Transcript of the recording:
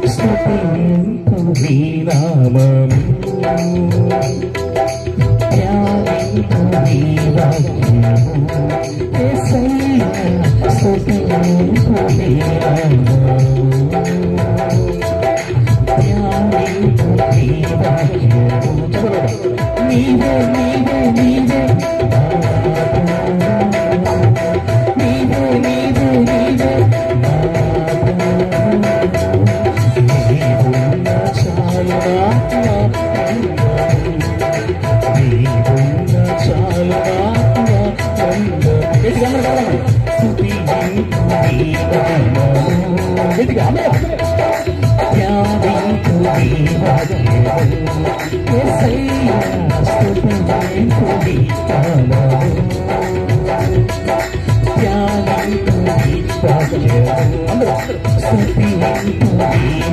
స్తుతింతు నీ నామము ధ్యానింతు నీ వాక్యము యేసయ్యా స్తుతింతు నీ నామము ధ్యానింతు నీ వాక్యము నీవే నీవే నీవే అందరూ